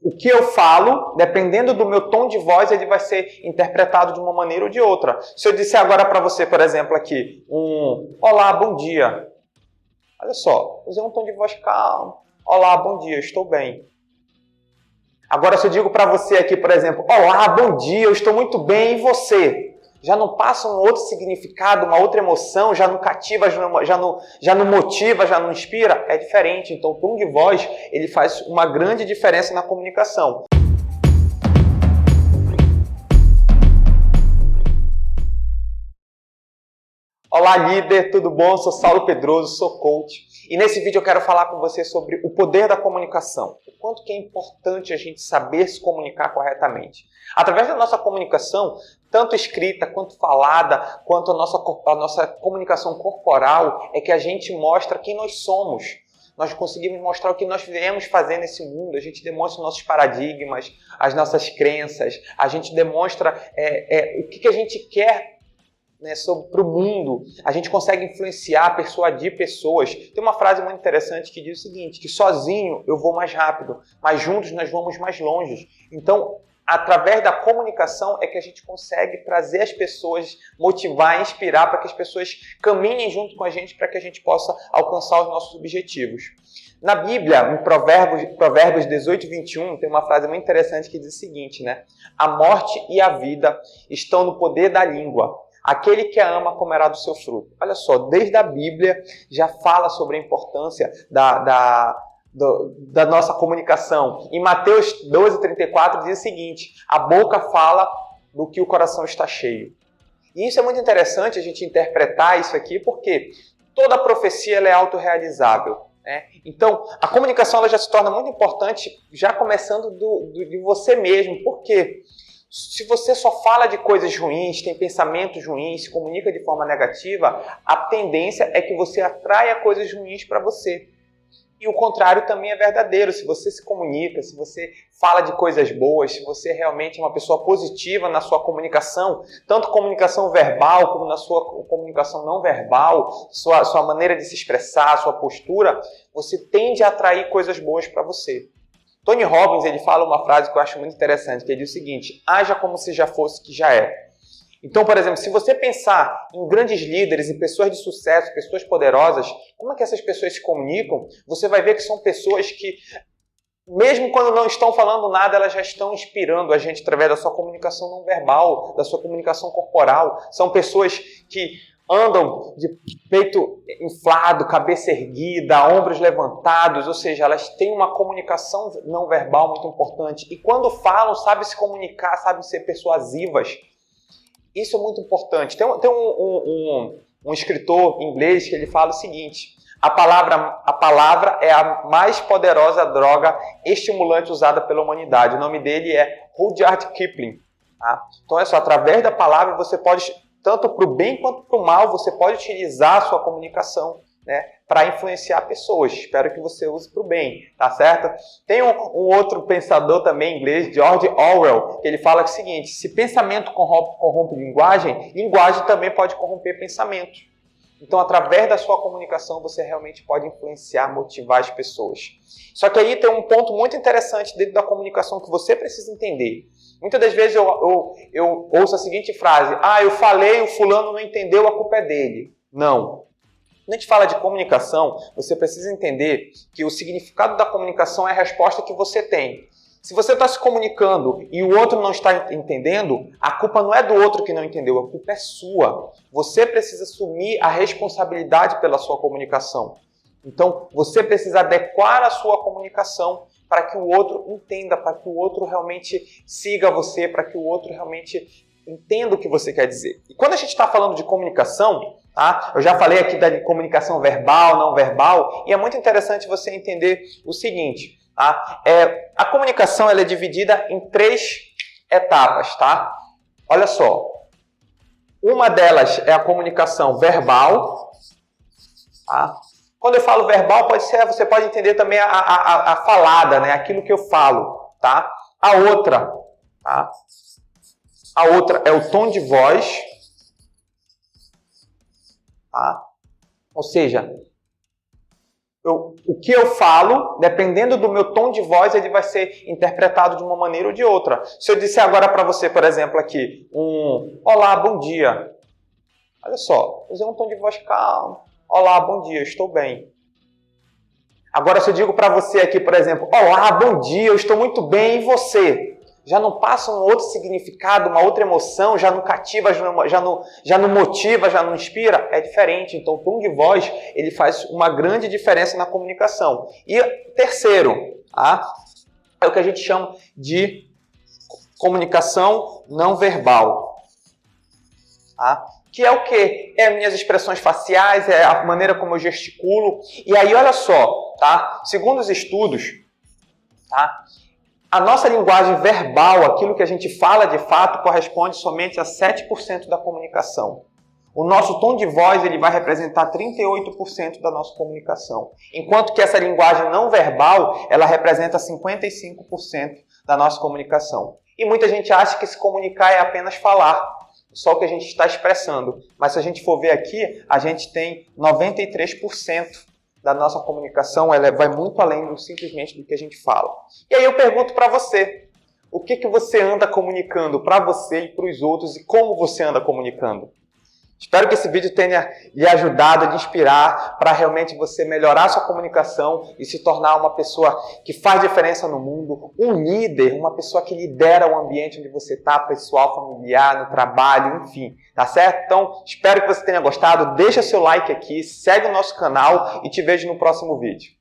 O que eu falo, dependendo do meu tom de voz, ele vai ser interpretado de uma maneira ou de outra. Se eu disser agora para você, por exemplo, aqui, olá, bom dia. Olha só, usei um tom de voz calmo. Olá, bom dia, estou bem. Agora, se eu digo para você aqui, por exemplo, olá, bom dia, eu estou muito bem, e você? Já não passa um outro significado, uma outra emoção, já não cativa, já não motiva, já não inspira? É diferente. Então, o tom de voz, ele faz uma grande diferença na comunicação. Olá, líder, tudo bom? Eu sou Saulo Pedroso, sou coach. E nesse vídeo eu quero falar com você sobre o poder da comunicação. O quanto que é importante a gente saber se comunicar corretamente. Através da nossa comunicação, tanto escrita quanto falada, quanto a nossa comunicação corporal, é que a gente mostra quem nós somos. Nós conseguimos mostrar o que nós viemos fazer nesse mundo, a gente demonstra nossos paradigmas, as nossas crenças, a gente demonstra o que a gente quer, né, para o mundo. A gente consegue influenciar, persuadir pessoas. Tem uma frase muito interessante que diz o seguinte, que sozinho eu vou mais rápido, mas juntos nós vamos mais longe. Então, através da comunicação é que a gente consegue trazer as pessoas, motivar, inspirar para que as pessoas caminhem junto com a gente para que a gente possa alcançar os nossos objetivos. Na Bíblia, em Provérbios 18, 21, tem uma frase muito interessante que diz o seguinte, né? A morte e a vida estão no poder da língua. Aquele que a ama comerá do seu fruto. Olha só, desde a Bíblia já fala sobre a importância da nossa comunicação. Em Mateus 12:34 diz o seguinte, a boca fala do que o coração está cheio. E isso é muito interessante a gente interpretar isso aqui, porque toda profecia ela é autorrealizável. Né? Então, a comunicação ela já se torna muito importante, já começando de você mesmo. Por quê? Se você só fala de coisas ruins, tem pensamentos ruins, se comunica de forma negativa, a tendência é que você atraia coisas ruins para você. E o contrário também é verdadeiro. Se você se comunica, se você fala de coisas boas, se você realmente é uma pessoa positiva na sua comunicação, tanto comunicação verbal como na sua comunicação não verbal, sua maneira de se expressar, sua postura, você tende a atrair coisas boas para você. Tony Robbins ele fala uma frase que eu acho muito interessante, que ele diz o seguinte, haja como se já fosse que já é. Então, por exemplo, se você pensar em grandes líderes e pessoas de sucesso, pessoas poderosas, como é que essas pessoas se comunicam? Você vai ver que são pessoas que, mesmo quando não estão falando nada, elas já estão inspirando a gente através da sua comunicação não verbal, da sua comunicação corporal. São pessoas que andam de peito inflado, cabeça erguida, ombros levantados, ou seja, elas têm uma comunicação não verbal muito importante. E quando falam, sabem se comunicar, sabem ser persuasivas. Isso é muito importante. Tem um escritor inglês que ele fala o seguinte, a palavra é a mais poderosa droga estimulante usada pela humanidade. O nome dele é Rudyard Kipling. Tá? Então, é só, através da palavra você pode, tanto para o bem quanto para o mal, você pode utilizar a sua comunicação, né, para influenciar pessoas. Espero que você use para o bem, tá certo? Tem um outro pensador também inglês, George Orwell, que ele fala o seguinte, se pensamento corrompe linguagem, linguagem também pode corromper pensamento. Então, através da sua comunicação, você realmente pode influenciar, motivar as pessoas. Só que aí tem um ponto muito interessante dentro da comunicação que você precisa entender. Muitas das vezes eu ouço a seguinte frase, eu falei, o fulano não entendeu, a culpa é dele. Não. Quando a gente fala de comunicação, você precisa entender que o significado da comunicação é a resposta que você tem. Se você está se comunicando e o outro não está entendendo, a culpa não é do outro que não entendeu, a culpa é sua. Você precisa assumir a responsabilidade pela sua comunicação. Então, você precisa adequar a sua comunicação para que o outro entenda, para que o outro realmente siga você, para que o outro realmente entenda o que você quer dizer. E quando a gente está falando de comunicação, tá? Eu já falei aqui da comunicação verbal, não verbal, e é muito interessante você entender o seguinte, tá? A comunicação ela é dividida em 3 etapas, tá? Olha só, uma delas é a comunicação verbal, tá? Quando eu falo verbal, você pode entender também a falada, né? Aquilo que eu falo, tá? A outra, tá? A outra é o tom de voz, tá? Ou seja, o que eu falo, dependendo do meu tom de voz, ele vai ser interpretado de uma maneira ou de outra. Se eu disser agora para você, por exemplo, aqui, olá, bom dia. Olha só, usei um tom de voz calmo. Olá, bom dia, estou bem. Agora, se eu digo para você aqui, por exemplo, olá, bom dia, eu estou muito bem, e você? Já não passa um outro significado, uma outra emoção, já não cativa, já não motiva, já não inspira? É diferente. Então, o tom de voz ele faz uma grande diferença na comunicação. E terceiro, é o que a gente chama de comunicação não verbal. Que é o quê? É minhas expressões faciais, é a maneira como eu gesticulo. E aí, olha só, segundo os estudos, a nossa linguagem verbal, aquilo que a gente fala de fato, corresponde somente a 7% da comunicação. O nosso tom de voz ele vai representar 38% da nossa comunicação. Enquanto que essa linguagem não verbal, ela representa 55% da nossa comunicação. E muita gente acha que se comunicar é apenas falar, só o que a gente está expressando. Mas se a gente for ver aqui, a gente tem 93% da nossa comunicação, ela vai muito além do simplesmente do que a gente fala. E aí eu pergunto para você, o que você anda comunicando para você e para os outros e como você anda comunicando? Espero que esse vídeo tenha lhe ajudado, lhe inspirar para realmente você melhorar a sua comunicação e se tornar uma pessoa que faz diferença no mundo, um líder, uma pessoa que lidera o ambiente onde você está, pessoal, familiar, no trabalho, enfim, tá certo? Então, espero que você tenha gostado, deixa seu like aqui, segue o nosso canal e te vejo no próximo vídeo.